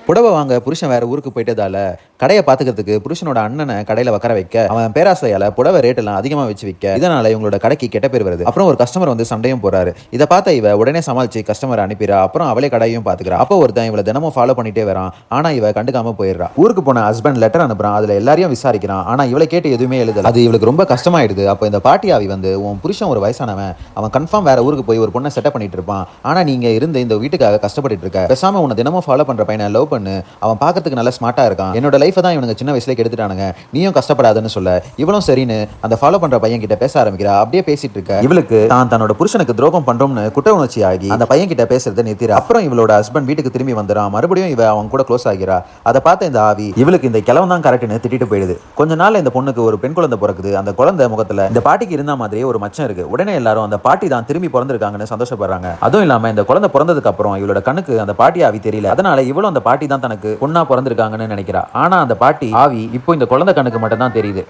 புடவை வாங்க புருஷன் வேற ஊருக்கு போயிட்டதால கடையை பாத்துக்கிறதுக்கு புருஷனோட அண்ணனை கடையில உட்கார வைக்க அவன் பேராசையால புடவை ரேட் எல்லாம் அதிகமா வச்சு விற்க இதனால இவங்களோட கடைக்கு கெட்ட பேர் வருது. அப்புறம் ஒரு கஸ்டமர் வந்து சண்டையும் போறாரு. இதை பார்த்த இவ உடனே சமாளிச்சு கஸ்டமர் அனுப்பிடுறா. அப்புறம் அவளே கடையும் பாத்துக்கிறா. அப்போ ஒருத்தன் இவளை தினமும் ஃபாலோ பண்ணிட்டே வரான். ஆனா இவ கண்டுக்காம போயிடுறா. ஊருக்கு போன ஹஸ்பண்ட் லெட்டர் அனுப்புறான். அதுல எல்லாரையும் விசாரிக்கிறான். ஆனா இவளை கேட்டு எதுவுமே எழுதல. அது இவளுக்கு ரொம்ப கஷ்டமாயிடுது. அப்போ இந்த பாட்டி ஆவி வந்து உன் புருஷன் ஒரு வயசானவன், அவன் கன்ஃபார்ம் வேற ஊருக்கு போய் ஒரு பொண்ணை செட்டப் பண்ணிட்டு இருப்பான். ஆனா நீங்க இருந்து இந்த வீட்டுக்காக கஷ்டப்பட்டு இருக்க, பேசாம உன்னை தினமும் ஃபாலோ பண்ற பையனை லவ் பண்ணு, அவன் பார்க்கறதுக்கு நல்ல ஸ்மார்ட்டா இருக்கான், என்னோட லைஃப் தான் இவனுங்க சின்ன வயசுல கெடுத்துட்டானுங்க, நீயும் கஷ்டப்படாதுன்னு சொல்ல இவளும் சரின்னு அந்த ஃபாலோ பண்ற பையன் கிட்ட பேச ஆரம்பிக்கிறா. அப்படியே பேசிட்டு இருக்க இவளுக்கு தான் தன்னோட புருஷனுக்கு துரோகம் பண்றோம்னு குற்ற உணர்ச்சி ஆகி அந்த பையன் கிட்ட பேசுறதை நிறுத்திரா. அப்புறம் இவளோட ஹஸ்பண்ட் வீட்டுக்கு திரும்பி வந்துறான். மறுபடியும் இவ அவன் கூட க்ளோஸ் ஆகிறா. அதை பார்த்த இந்த ஆவி இவளுக்கு இந்த கிழவன் தான் கரெக்ட்னு திட்டிட்டு போயிடுது. கொஞ்ச நாள் இந்த பொண்ணுக்கு ஒரு பெண் குழந்தை பிறக்குது. அந்த குழந்தை முகத்துல இந்த பாட்டிக்கு இருந்த மாதிரியே ஒரு மச்சம் இருக்கு. உடனே எல்லாரும் அந்த பாட்டி தான் திரும்பி பிறந்திருக்காங்கன்னு சந்தோஷப்படுறாங்க. அதுவும் இல்லாம இந்த குழந்தை பிறந்ததுக்கு அப்புறம் இவளோட கண்ணுக்கு அந்த பாட்டி ஆவி தெரியல. அதனால இவளும் அந்த பாட்டி தான் தனக்கு பொண்ணா பிறந்திருக்காங்கன்னு நினைக்கிறா. ஆனா அந்த பாட்டி ஆவி இப்போ இந்த குழந்தை கண்ணுக்கு மட்டும் தான் தெரியுது.